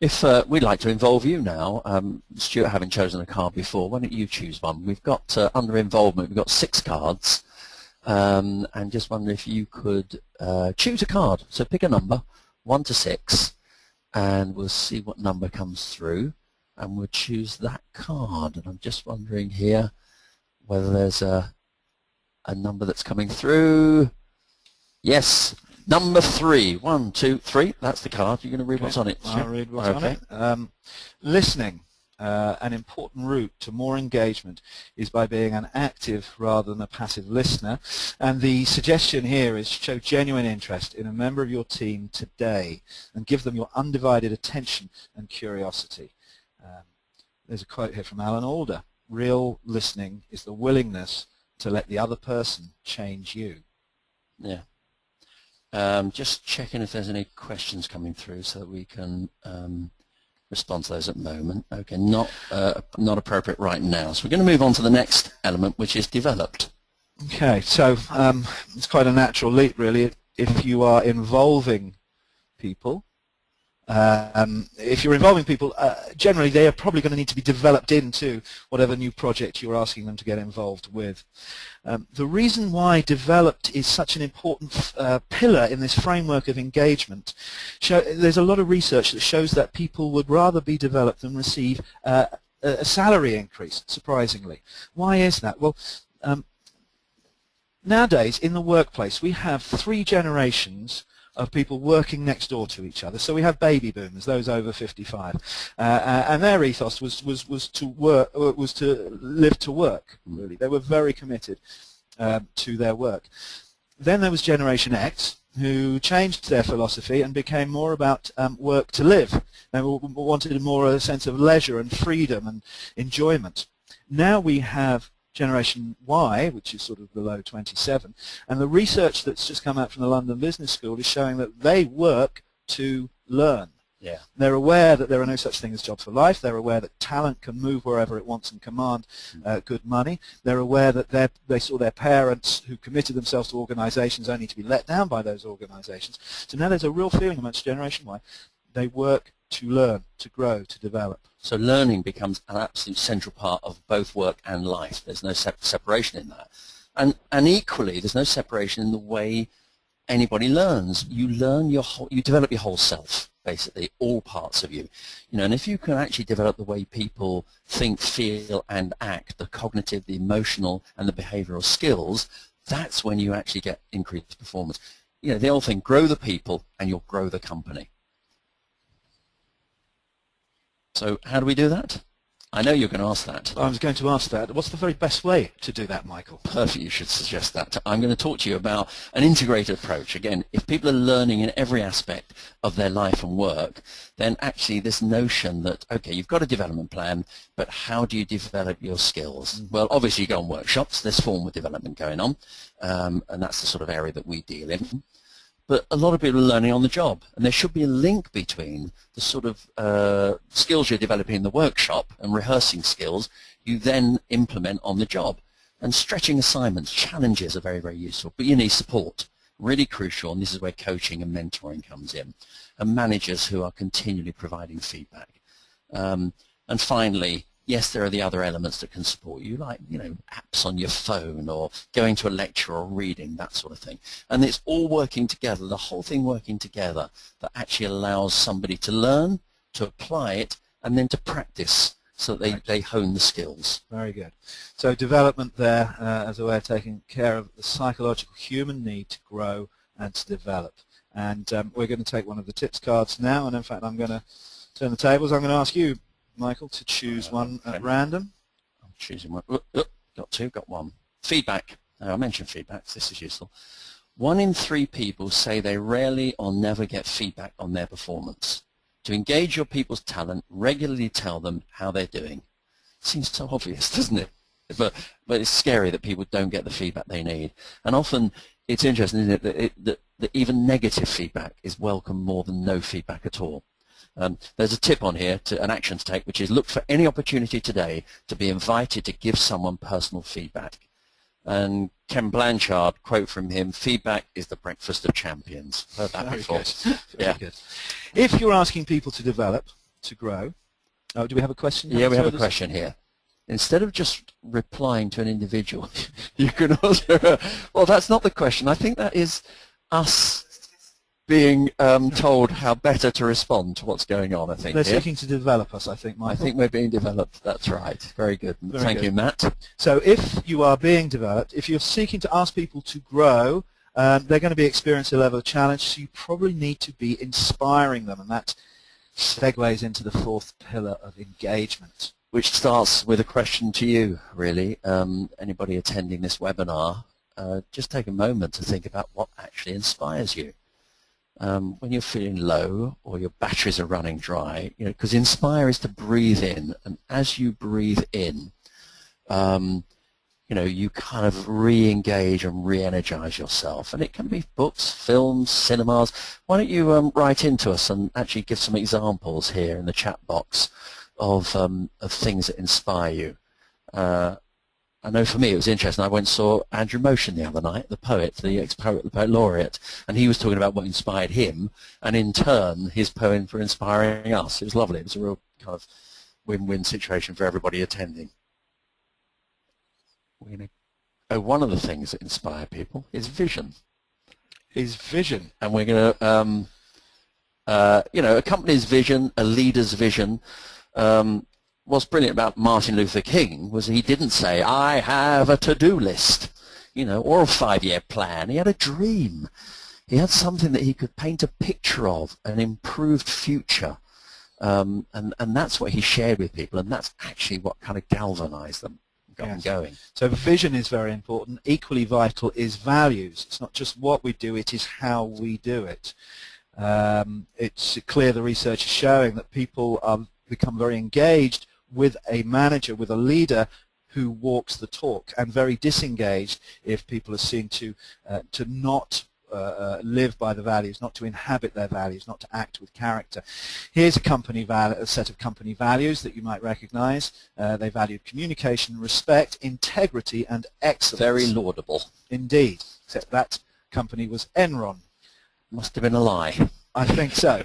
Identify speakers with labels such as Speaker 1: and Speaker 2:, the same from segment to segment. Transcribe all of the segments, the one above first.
Speaker 1: If we'd like to involve you now, Stuart, having chosen a card before, why don't you choose one? We've got under involvement, we've got 6 cards, and just wonder if you could choose a card. So pick a number, 1 to 6, and we'll see what number comes through, and we'll choose that card. And I'm just wondering here whether there's a number that's coming through. Yes. Number 3. 1, 2, 3. That's the card. You're going to read what's on it.
Speaker 2: I'll read what's on it. Listening, an important route to more engagement is by being an active rather than a passive listener. And the suggestion here is show genuine interest in a member of your team today and give them your undivided attention and curiosity. There's a quote here from Alan Alda. Real listening is the willingness to let the other person change you.
Speaker 1: Yeah. Just checking if there's any questions coming through so that we can respond to those at the moment. Okay, not appropriate right now. So we're going to move on to the next element, which is developed.
Speaker 2: Okay, so it's quite a natural leap, really. If you are involving people, generally they are probably going to need to be developed into whatever new project you're asking them to get involved with. The reason why developed is such an important pillar in this framework of engagement, there's a lot of research that shows that people would rather be developed than receive a salary increase, surprisingly. Why is that? Well, nowadays in the workplace we have 3 generations of people working next door to each other. So we have baby boomers, those over 55, and their ethos was to live to work. Really, they were very committed to their work. Then there was Generation X, who changed their philosophy and became more about work to live. They wanted more a sense of leisure and freedom and enjoyment. Now we have Generation Y, which is sort of below 27, and the research that's just come out from the London Business School is showing that they work to learn.
Speaker 1: Yeah.
Speaker 2: They're aware that there are no such thing as jobs for life. They're aware that talent can move wherever it wants and command good money. They're aware that they saw their parents who committed themselves to organizations only to be let down by those organizations. So now there's a real feeling amongst Generation Y. They work to learn, to grow, to develop.
Speaker 1: So learning becomes an absolute central part of both work and life. There's no separation in that. And equally, there's no separation in the way anybody learns. You learn you develop your whole self, basically, all parts of you. And if you can actually develop the way people think, feel, and act, the cognitive, the emotional, and the behavioral skills, that's when you actually get increased performance. The old thing, grow the people and you'll grow the company. So how do we do that? I know you're going to ask that.
Speaker 2: I was going to ask that. What's the very best way to do that, Michael?
Speaker 1: Perfect, you should suggest that. I'm going to talk to you about an integrated approach. Again, if people are learning in every aspect of their life and work, then actually this notion that, okay, you've got a development plan, but how do you develop your skills? Well, obviously you go on workshops. There's formal development going on, and that's the sort of area that we deal in. But a lot of people are learning on the job, and there should be a link between the sort of skills you're developing in the workshop and rehearsing skills you then implement on the job. And stretching assignments, challenges are very, very useful, but you need support, really crucial, and this is where coaching and mentoring comes in, and managers who are continually providing feedback. And finally, yes, there are the other elements that can support you, like, apps on your phone or going to a lecture or reading, that sort of thing. And it's all working together, the whole thing working together, that actually allows somebody to learn, to apply it, and then to practice so that they hone the skills.
Speaker 2: Very good. So development there as a way of taking care of the psychological human need to grow and to develop. And we're going to take one of the tips cards now, and in fact I'm going to turn the tables. I'm going to ask you, Michael, to choose one at random.
Speaker 1: I'm choosing one. Got 2, got 1. Feedback. I mentioned feedback. This is useful. 1 in 3 people say they rarely or never get feedback on their performance. To engage your people's talent, regularly tell them how they're doing. Seems so obvious, doesn't it? But it's scary that people don't get the feedback they need. And often it's interesting, isn't it, that even negative feedback is welcome more than no feedback at all. There's a tip on here, an action to take, which is look for any opportunity today to be invited to give someone personal feedback. And Ken Blanchard, quote from him, feedback is the breakfast of champions. Heard that before.
Speaker 2: Very good. If you're asking people to develop, to grow. Oh, do we have a question?
Speaker 1: Yeah, we have a question here. Instead of just replying to an individual, you can also, well, that's not the question. I think that is us being told how better to respond to what's going on, I think.
Speaker 2: They're seeking to develop us, I think, Michael.
Speaker 1: I think we're being developed. That's right. Very good. Thank you, Matt.
Speaker 2: So if you are being developed, if you're seeking to ask people to grow, they're going to be experiencing a level of challenge, so you probably need to be inspiring them, and that segues into the fourth pillar of engagement.
Speaker 1: Which starts with a question to you, really. Anybody attending this webinar, just take a moment to think about what actually inspires you. When you're feeling low or your batteries are running dry, you know, because inspire is to breathe in, and as you breathe in, you know, you kind of re-engage and re-energize yourself. And it can be books, films, cinemas. Why don't you write into us and actually give some examples here in the chat box of things that inspire you. I know for me it was interesting. I went and saw Andrew Motion the other night, the poet, the ex-poet, the poet laureate, and he was talking about what inspired him, and in turn his poems were inspiring us. It was lovely. It was a real kind of win-win situation for everybody attending. One of the things that inspire people is vision.
Speaker 2: Is vision.
Speaker 1: And we're going to, you know, a company's vision, a leader's vision. What's brilliant about Martin Luther King was he didn't say, I have a to-do list, you know, or a 5-year plan. He had a dream. He had something that he could paint a picture of, an improved future. And that's what he shared with people, and that's actually what kind of galvanized them, got them going. So
Speaker 2: vision is very important. Equally vital is values. It's not just what we do, it is how we do it. It's clear the research is showing that people become very engaged with a manager, with a leader who walks the talk, and very disengaged if people are seen to not live by the values, not to inhabit their values, not to act with character. Here's a set of company values that you might recognize. They valued communication, respect, integrity, and excellence.
Speaker 1: Very laudable.
Speaker 2: Indeed, except that company was Enron.
Speaker 1: Must have been a lie.
Speaker 2: I think so.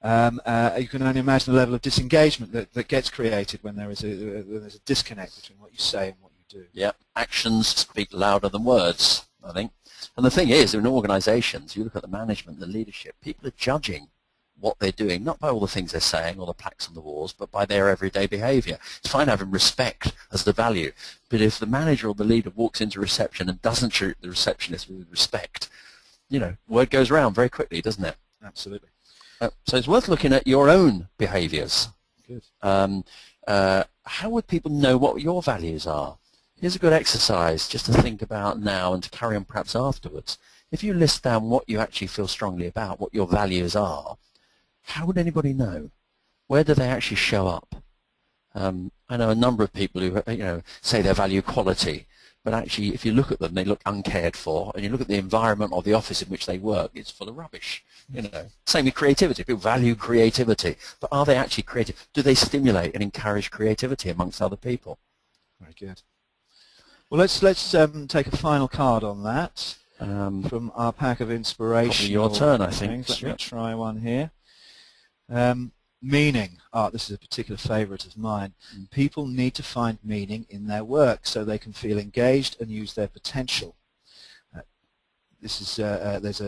Speaker 2: You can only imagine the level of disengagement that gets created when there's a disconnect between what you say and what you do.
Speaker 1: Yeah, actions speak louder than words, I think. And the thing is, in organizations, you look at the management, the leadership, people are judging what they're doing, not by all the things they're saying or the plaques on the walls, but by their everyday behavior. It's fine having respect as the value, but if the manager or the leader walks into reception and doesn't treat the receptionist with respect, you know, word goes around very quickly, doesn't it?
Speaker 2: Absolutely.
Speaker 1: So it's worth looking at your own behaviors.
Speaker 2: Good.
Speaker 1: How would people know what your values are? Here's a good exercise just to think about now and to carry on perhaps afterwards. If you list down what you actually feel strongly about, what your values are, how would anybody know? Where do they actually show up? I know a number of people who, you know, say they value quality, but actually if you look at them, they look uncared for, and you look at the environment or the office in which they work, it's full of rubbish. You know, same with creativity. People value creativity, but are they actually creative? Do they stimulate and encourage creativity amongst other people?
Speaker 2: Very good. Well, let's take a final card on that from our pack of inspiration.
Speaker 1: Your turn, I think.
Speaker 2: Let me try one here. Meaning. This is a particular favorite of mine. People need to find meaning in their work so they can feel engaged and use their potential. This is there's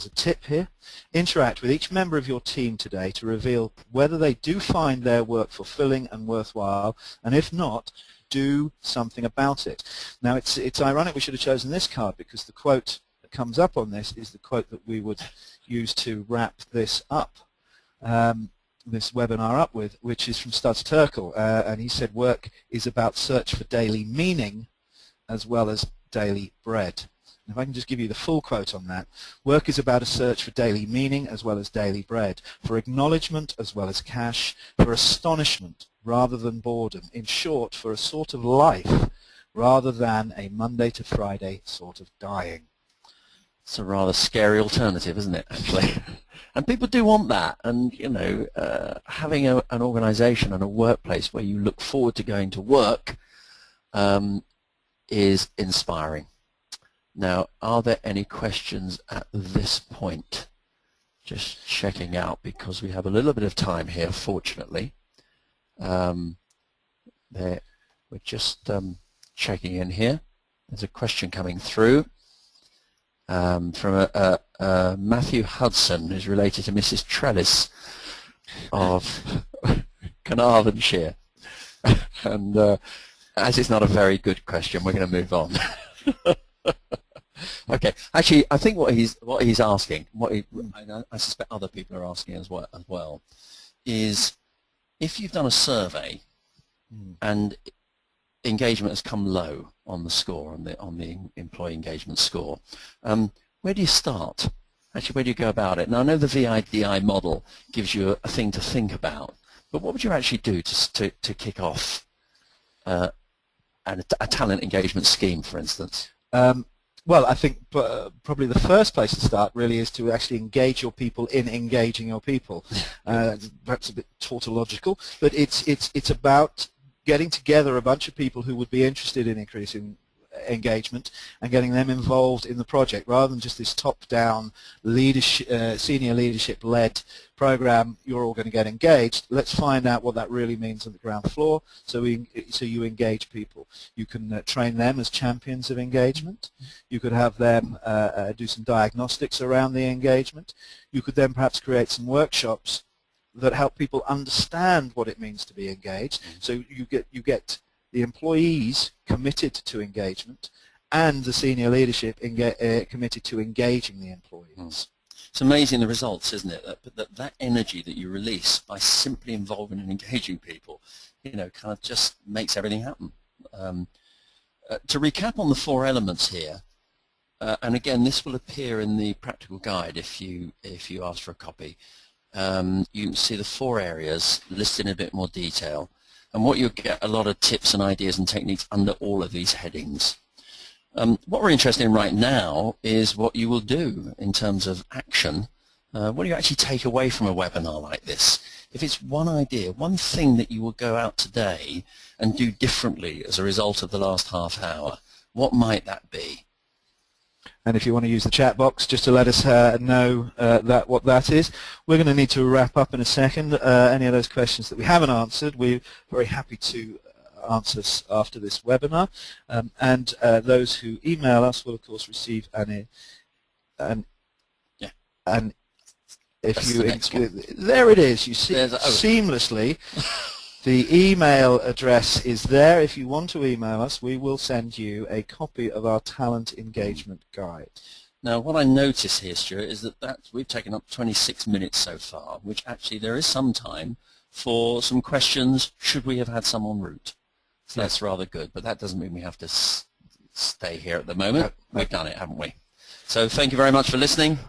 Speaker 2: a tip here. Interact with each member of your team today to reveal whether they do find their work fulfilling and worthwhile, and if not, do something about it. Now, it's ironic we should have chosen this card, because the quote that comes up on this is the quote that we would use to wrap this up, this webinar up with, which is from Terkel, and he said work is about search for daily meaning as well as daily bread. And if I can just give you the full quote on that, work is about a search for daily meaning as well as daily bread, for acknowledgement as well as cash, for astonishment rather than boredom, in short, for a sort of life rather than a Monday to Friday sort of dying.
Speaker 1: It's a rather scary alternative, isn't it, actually? And people do want that, and, you know, having an organization and a workplace where you look forward to going to work is inspiring. Now, are there any questions at this point? Just checking out because we have a little bit of time here, fortunately. We're just checking in here. There's a question coming through from Matthew Hudson, who's related to Mrs. Trellis of Carnarvonshire. And as it's not a very good question, we're going to move on. Okay, actually, I think what he's asking, I suspect other people are asking as well, is if you've done a survey and engagement has come low on the score, on the employee engagement score, where do you start? Actually, where do you go about it? Now, I know the VIDI model gives you a thing to think about, but what would you actually do to kick off a talent engagement scheme, for instance?
Speaker 2: Well, I think probably the first place to start really is to actually engage your people in engaging your people. Perhaps a bit tautological, but it's about getting together a bunch of people who would be interested in increasing engagement and getting them involved in the project rather than just this top-down leadership, senior leadership-led program. You're all going to get engaged. Let's find out what that really means on the ground floor. So you engage people. You can train them as champions of engagement. You could have them do some diagnostics around the engagement. You could then perhaps create some workshops that help people understand what it means to be engaged. So you get the employees committed to engagement and the senior leadership committed to engaging the employees.
Speaker 1: It's amazing the results, isn't it? That energy that you release by simply involving and engaging people, kind of just makes everything happen. To recap on the 4 elements here, and again, this will appear in the practical guide if you ask for a copy. You can see the 4 areas listed in a bit more detail. And what you'll get a lot of tips and ideas and techniques under all of these headings. What we're interested in right now is what you will do in terms of action. What do you actually take away from a webinar like this? If it's one idea, one thing that you will go out today and do differently as a result of the last half hour, what might that be?
Speaker 2: And if you want to use the chat box just to let us know what that is. We're going to need to wrap up in a second. Any of those questions that we haven't answered, we're very happy to answer after this webinar. And those who email us will, of course, receive there it is. You see seamlessly. The email address is there. If you want to email us, we will send you a copy of our talent engagement guide.
Speaker 1: Now, what I notice here, Stuart, is that we've taken up 26 minutes so far, which actually there is some time for some questions, should we have had some en route. So that's rather good, but that doesn't mean we have to stay here at the moment. We've done it, haven't we? So thank you very much for listening.